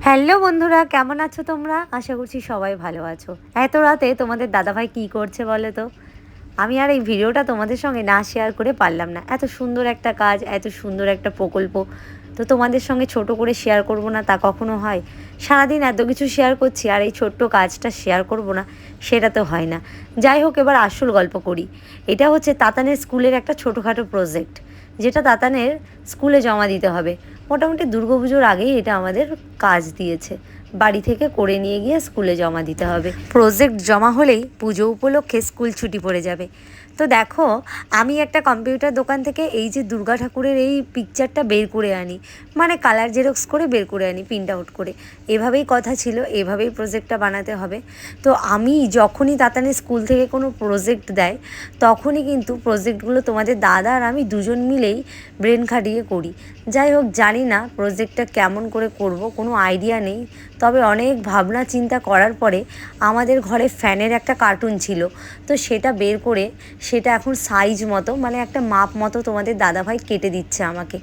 Hello বন্ধুরা, কেমন আছো তোমরা? আশা করছি সবাই ভালো আছো। এত রাতে তোমাদের দাদাভাই কি করছে বলো তো? আমি আর এই ভিডিওটা তোমাদের সঙ্গে না শেয়ার করে পারলাম না। এত সুন্দর একটা কাজ, এত সুন্দর একটা প্রকল্প, তো তোমাদের সঙ্গে ছোট করে শেয়ার করব না তা কখনো হয়? সারাদিন এত কিছু শেয়ার করছি আর এই ছোট্ট কাজটা শেয়ার করব না, সেটা তো হয় না। যাই হোক, এবার আসল গল্প করি। এটা হচ্ছে তাতানের স্কুলের একটা ছোটোখাটো প্রজেক্ট, যেটা তাতানের স্কুলে জমা দিতে হবে। মোটামুটি দুর্গাপুজোর আগেই এটা আমাদের কাজ দিয়েছে। বাড়ি থেকে করে নিয়ে গিয়ে স্কুলে জমা দিতে হবে। প্রজেক্ট জমা হলেই পুজো উপলক্ষে স্কুল ছুটি পড়ে যাবে। তো দেখো, আমি একটা কম্পিউটার দোকান থেকে এই যে দুর্গা ঠাকুরের এই পিকচারটা বের করে আনি, মানে কালার জেরক্স করে বের করে আনি, প্রিন্ট আউট করে। এভাবেই কথা ছিল, এভাবেই প্রজেক্টটা বানাতে হবে। তো আমি যখনই তাতানের স্কুল থেকে কোনো প্রজেক্ট দেয়, তখনই কিন্তু প্রজেক্টগুলো তোমাদের দাদা আর আমি দুজন মিলেই ব্রেন খাটিয়ে করি। যাই হোক, জানি না প্রজেক্টটা কেমন করে করব, কোনো আইডিয়া নেই। তবে অনেক ভাবনা চিন্তা করার পরে আমাদের ঘরে ফ্যানের একটা কার্টুন ছিল, তো সেটা বের করে সেটা এখন সাইজ মতো, মানে একটা মাপ মতো তোমাদের দাদাভাই কেটে দিচ্ছে আমাকে।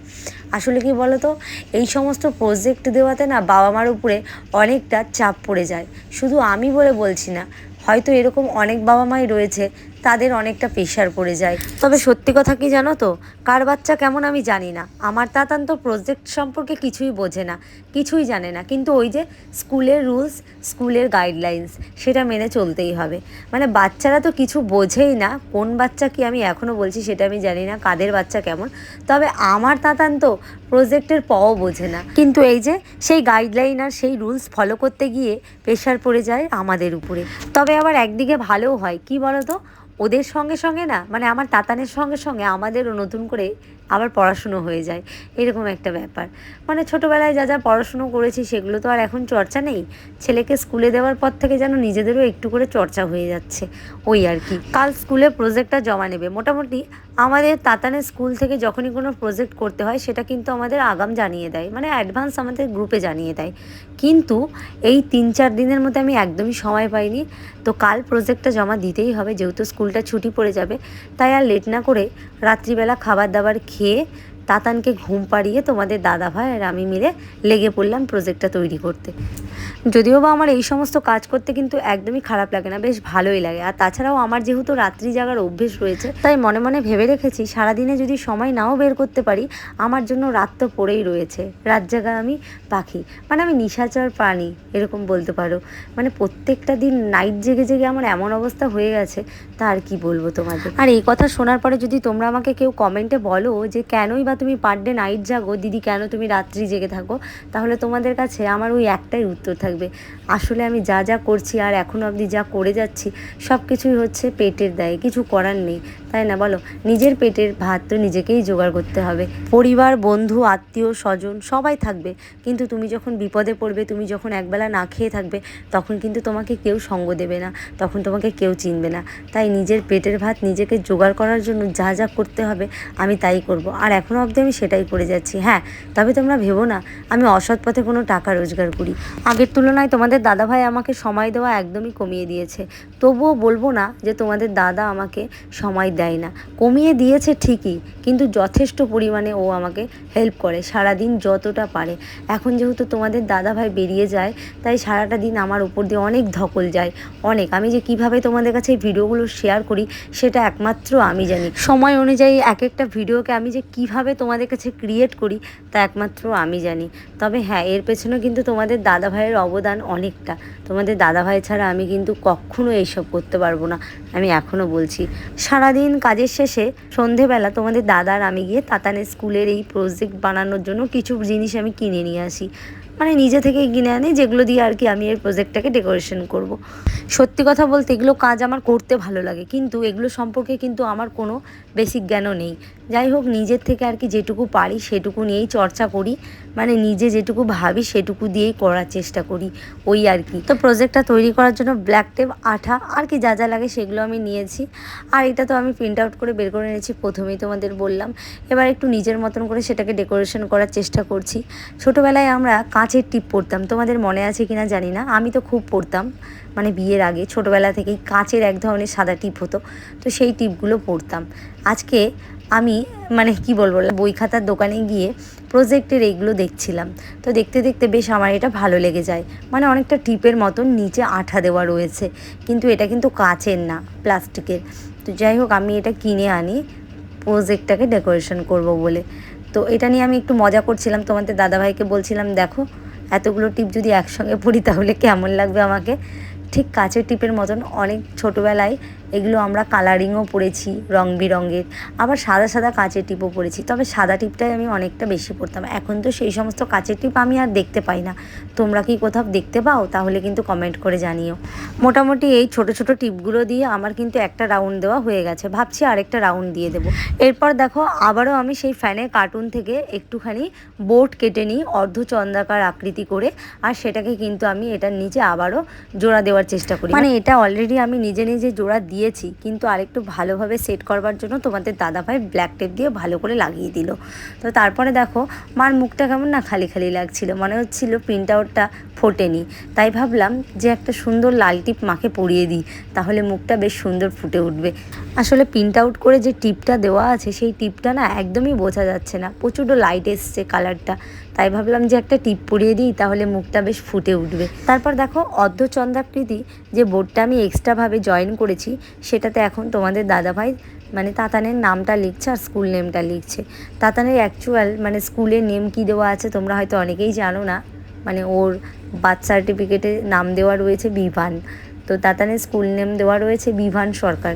আসলে কি বলো তো, এই সমস্ত প্রজেক্ট দেওয়াতে না বাবা মার উপরে অনেকটা চাপ পড়ে যায়। শুধু আমি বলে বলছি না, হয়তো এরকম অনেক বাবা মাই রয়েছে, তাদের অনেকটা প্রেশার পড়ে যায়। তবে সত্যি কথা কি জানো তো, কার বাচ্চা কেমন আমি জানি না। আমার তাতান তো প্রজেক্ট সম্পর্কে কিছুই বোঝে না, কিছুই জানে না, কিন্তু ওই যে স্কুলের রুলস, স্কুলের গাইডলাইন্স, সেটা মেনে চলতেই হবে। মানে বাচ্চারা তো কিছু বোঝেই না, কোন বাচ্চা কি আমি এখনও বলছি সেটা আমি জানি না, কাদের বাচ্চা কেমন। তবে আমার তাতান তো প্রজেক্টের পও বোঝে না, কিন্তু এই যে সেই গাইডলাইন আর সেই রুলস ফলো করতে গিয়ে প্রেশার পড়ে যায় আমাদের উপরে। তবে আবার একদিকে ভালোও হয়, কি বলো তো, ওদের সঙ্গে সঙ্গে না, মানে আমার তাতানের সঙ্গে সঙ্গে আমাদেরও নতুন করে আবার পড়াশুনো হয়ে যায়, এরকম একটা ব্যাপার। মানে ছোটোবেলায় যা যা পড়াশুনো করেছি সেগুলো তো আর এখন চর্চা নেই। ছেলেকে স্কুলে দেওয়ার পর থেকে যেন নিজেদেরও একটু করে চর্চা হয়ে যাচ্ছে, ওই আর কি। কাল স্কুলে প্রজেক্টটা জমা নেবে। মোটামুটি আমাদের তাতানের স্কুল থেকে যখনই কোনো প্রজেক্ট করতে হয়, সেটা কিন্তু আমাদের আগাম জানিয়ে দেয়, মানে অ্যাডভান্স আমাদের গ্রুপে জানিয়ে দেয়। কিন্তু এই 3-4 দিনের মধ্যে আমি একদমই সময় পাইনি। তো কাল প্রজেক্টটা জমা দিতেই হবে, যেহেতু স্কুলটা ছুটি পড়ে যাবে। তাই আর লেট না করে রাত্রিবেলা খাবার দাবার খেয়ে তাতানকে ঘুম পাড়িয়ে তোমাদের দাদাভাই আর আমি মিলে লেগে পড়লাম প্রজেক্টটা তৈরি করতে। যদিও বা আমার এই সমস্ত কাজ করতে কিন্তু একদমই খারাপ লাগে না, বেশ ভালোই লাগে। আর তাছাড়াও আমার যেহেতু রাত্রি জাগার অভ্যেস রয়েছে, তাই মনে মনে ভেবে রেখেছি সারাদিনে যদি সময় নাও বের করতে পারি, আমার জন্য রাত তো পড়েই রয়েছে। রাত জাগা আমি পাখি, মানে আমি নিশাচর প্রাণী এরকম বলতে পারো। মানে প্রত্যেকটা দিন নাইট জেগে জেগে আমার এমন অবস্থা হয়ে গেছে, তা আর কি বলবো তোমাদের। আর এই কথা শোনার পরে যদি তোমরা আমাকে কেউ কমেন্টে বলো যে কেনই বা তুমি পার ডে নাইট জাগো দিদি, কেন তুমি রাত্রি জেগে থাকো, তাহলে তোমাদের কাছে আমার ওই একটাই উত্তর থাকবে, আসলে আমি যা যা করছি আর এখনও অবধি যা করে যাচ্ছি, সব কিছুই হচ্ছে পেটের দায়ে, কিছু করার নেই, তাই না বলো? নিজের পেটের ভাত তো নিজেকেই জোগাড় করতে হবে। পরিবার, বন্ধু, আত্মীয় স্বজন সবাই থাকবে, কিন্তু তুমি যখন বিপদে পড়বে, তুমি যখন একবেলা না খেয়ে থাকবে, তখন কিন্তু তোমাকে কেউ সঙ্গ দেবে না, তখন তোমাকে কেউ চিনবে না। তাই নিজের পেটের ভাত নিজেকে জোগাড় করার জন্য যা যা করতে হবে আমি তাই করব, আর এখনও অবধি আমি সেটাই করে যাচ্ছি। হ্যাঁ, তবে তোমরা ভেবো না আমি অসৎ পথে কোনো টাকা রোজগার করি। আগের তুলনায় তোমাদের দাদাভাই আমাকে সময় দেওয়া একদমই কমিয়ে দিয়েছে। তবুও বলবো না যে তোমাদের দাদা আমাকে সময় দেয় না, কমিয়ে দিয়েছে ঠিকই, কিন্তু যথেষ্ট পরিমাণে ও আমাকে হেল্প করে সারাদিন যতটা পারে। এখন যেহেতু তোমাদের দাদাভাই বেরিয়ে যায়, তাই সারাটা দিন আমার উপর দিয়ে অনেক ধকল যায়, অনেক। আমি যে কিভাবে তোমাদের কাছে এই ভিডিওগুলো শেয়ার করি সেটা একমাত্র আমি জানি। সময় অনুযায়ী এক একটা ভিডিওকে আমি যে কিভাবে তোমাদের কাছে ক্রিয়েট করি তা একমাত্র আমি জানি। তবে হ্যাঁ, এর পেছনে কিন্তু তোমাদের দাদাভাইয়ের অবদান অনেকটা। তোমাদের দাদাভাই ছাড়া আমি কিন্তু কখনো এইসব করতে পারবো না, আমি এখনও বলছি। সারাদিন কাজের শেষে সন্ধেবেলা তোমাদের দাদা আর আমি গিয়ে তাতানের স্কুলের এই প্রজেক্ট বানানোর জন্য কিছু জিনিস আমি কিনে নিয়ে আসি, মানে নিজে থেকেই কিনে আনি, যেগুলো দিয়ে আর কি আমি এই প্রজেক্টটাকে ডেকোরেশন করব। সত্যি কথা বলতে এগুলো কাজ আমার করতে ভালো লাগে, কিন্তু এগুলো সম্পর্কে কিন্তু আমার কোনো বেসিক জ্ঞানও নেই। যাই হোক, নিজের থেকে আর কি যেটুকু পারি সেটুকু নিয়েই চর্চা করি, মানে নিজে যেটুকু ভাবি সেটুকু দিয়েই করার চেষ্টা করি, ওই আর কি। তো প্রজেক্টটা তৈরি করার জন্য ব্ল্যাক টেপ, আঠা আর কি যা যা লাগে সেগুলো আমি নিয়েছি। আর এটা তো আমি প্রিন্ট আউট করে বের করে নিয়েছি, প্রথমেই তোমাদের বললাম। এবার একটু নিজের মতন করে সেটাকে ডেকোরেশন করার চেষ্টা করছি। ছোটোবেলায় আমরা কাঁচের টিপ পরতাম, তোমাদের মনে আছে কিনা জানি না, আমি তো খুব পরতাম। মানে বিয়ের আগে ছোটোবেলা থেকেই কাঁচের এক ধরনের সাদা টিপ হতো, তো সেই টিপগুলো পরতাম। আজকে আমি মানে কি বলবো, বই খাতার দোকানে গিয়ে প্রজেক্টের এইগুলো দেখছিলাম। তো দেখতে দেখতে বেশ আমার এটা ভালো লেগে যায়। মানে অনেকটা টিপের মতন নিচে আঠা দেওয়া রয়েছে, কিন্তু এটা কিন্তু কাচের না, প্লাস্টিকের। তো যাই হোক, আমি এটা কিনে আনি প্রজেক্টটাকে ডেকোরেশন করব বলে। তো এটা নিয়ে আমি একটু মজা করছিলাম, তোমাদের দাদাভাইকে বলছিলাম দেখো এতগুলো টিপ যদি একসঙ্গে পড়ি তাহলে কেমন লাগবে আমাকে। ঠিক কাচের টিপের মতন অনেক ছোটোবেলায় এগুলো আমরা কালারিংও পড়েছি রং বেরঙের, আবার সাদা সাদা কাচের টিপও পড়েছি। তবে সাদা টিপটাই আমি অনেকটা বেশি পড়তাম। এখন তো সেই সমস্ত কাচের টিপ আমি আর দেখতে পাই না। তোমরা কি কোথাও দেখতে পাও? তাহলে কিন্তু কমেন্ট করে জানিও। মোটামুটি এই ছোট ছোট টিপগুলো দিয়ে আমার কিন্তু একটা রাউন্ড দেওয়া হয়ে গেছে, ভাবছি আরেকটা রাউন্ড দিয়ে দেবো। এরপর দেখো আবারও আমি সেই ফ্যানের কার্টুন থেকে একটুখানি বোর্ড কেটে নিই অর্ধচন্দ্রাকার আকৃতি করে, আর সেটাকে কিন্তু আমি এটার নিচে আবারও জোড়া দেওয়ার চেষ্টা করি। মানে এটা অলরেডি আমি নিজে নিজে জোড়া দিয়েছি, কিন্তু আরেকটু ভালোভাবে সেট করবার জন্য তোমাদের দাদাভাই ব্ল্যাক টেপ দিয়ে ভালো করে লাগিয়ে দিল। তো তারপরে দেখো মার মুখটা কেমন না খালি খালি লাগছিল, মনে হচ্ছিল প্রিন্ট আউটটা ফোটেনি। তাই ভাবলাম যে একটা সুন্দর লাল টিপ মাকে পরিয়ে দিই, তাহলে মুখটা বেশ সুন্দর ফুটে উঠবে। আসলে প্রিন্ট আউট করে যে টিপটা দেওয়া আছে সেই টিপটা না একদমই বোঝা যাচ্ছে না, প্রচণ্ড লাইট এসছে কালারটা। তাই ভাবলাম যে একটা টিপ পরিয়ে দিই, তাহলে মুখটা বেশ ফুটে উঠবে। তারপর দেখো অর্ধচন্দ্রাকৃতি যে বোর্ডটা আমি এক্সট্রাভাবে জয়েন করেছি, সেটাতে এখন তোমাদের দাদাভাই মানে তাতানের নামটা লিখছে আর স্কুল নেমটা লিখছে। তাতানের অ্যাকচুয়াল মানে স্কুলের নেম কী দেওয়া আছে তোমরা হয়তো অনেকেই জানো না। মানে ওর বার্থ সার্টিফিকেটে নাম দেওয়া রয়েছে বিভান, তো তাতানের স্কুল নেম দেওয়া রয়েছে বিভান সরকার।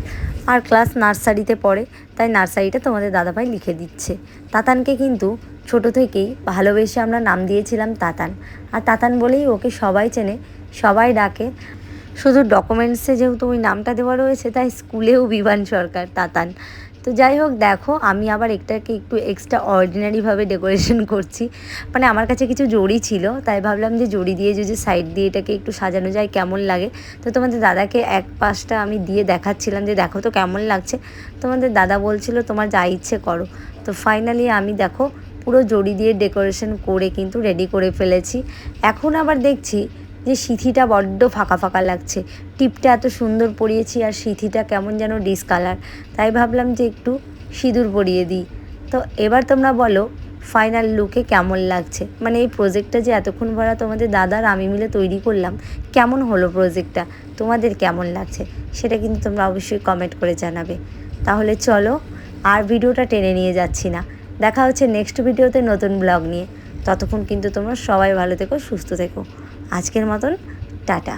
আর ক্লাস নার্সারিতে পড়ে, তাই নার্সারিটা তোমাদের দাদাভাই লিখে দিচ্ছে। তাতানকে কিন্তু ছোটো থেকেই ভালোবেসে আমরা নাম দিয়েছিলাম তাতান, আর তাতান বলেই ওকে সবাই চেনে, সবাই ডাকে। শুধু ডকুমেন্টসে যেহেতু ওই নামটা দেওয়া রয়েছে, তাই স্কুলেও বিভান সরকার তাতান। তো যাই হোক, দেখো আমি আবার এটাকে একটু এক্সট্রা অর্ডিনারিভাবে ডেকোরেশন করছি। মানে আমার কাছে কিছু জড়ি ছিল, তাই ভাবলাম যে জড়ি দিয়ে যদি সাইড দিয়ে এটাকে একটু সাজানো যায় কেমন লাগে। তো তোমাদের দাদাকে এক পাশটা আমি দিয়ে দেখাচ্ছিলাম যে দেখো তো কেমন লাগছে। তোমাদের দাদা বলছিল তোমার যা ইচ্ছে করো। তো ফাইনালি আমি দেখো পুরো জড়ি দিয়ে ডেকোরেশন করে কিন্তু রেডি করে ফেলেছি। এখন আবার দেখছি যে সিথিটা বড্ড ফাঁকা ফাঁকা লাগছে। টিপটা এত সুন্দর পরিয়েছি আর সিথিটা কেমন যেন ডিসকালার, তাই ভাবলাম যে একটু সিঁদুর পরিয়ে দিই। তো এবার তোমরা বলো ফাইনাল লুকে কেমন লাগছে। মানে এই প্রজেক্টটা যে এতক্ষণ ভরা তোমাদের দাদার আমি মিলে তৈরি করলাম, কেমন হলো প্রজেক্টটা, তোমাদের কেমন লাগছে সেটা কিন্তু তোমরা অবশ্যই কমেন্ট করে জানাবে। তাহলে চলো আর ভিডিওটা টেনে নিয়ে যাচ্ছি না, দেখা হচ্ছে নেক্সট ভিডিওতে নতুন ব্লগ নিয়ে। ততক্ষণ কিন্তু তোমরা সবাই ভালো থেকো, সুস্থ থেকো। আজকের মতন টাটা।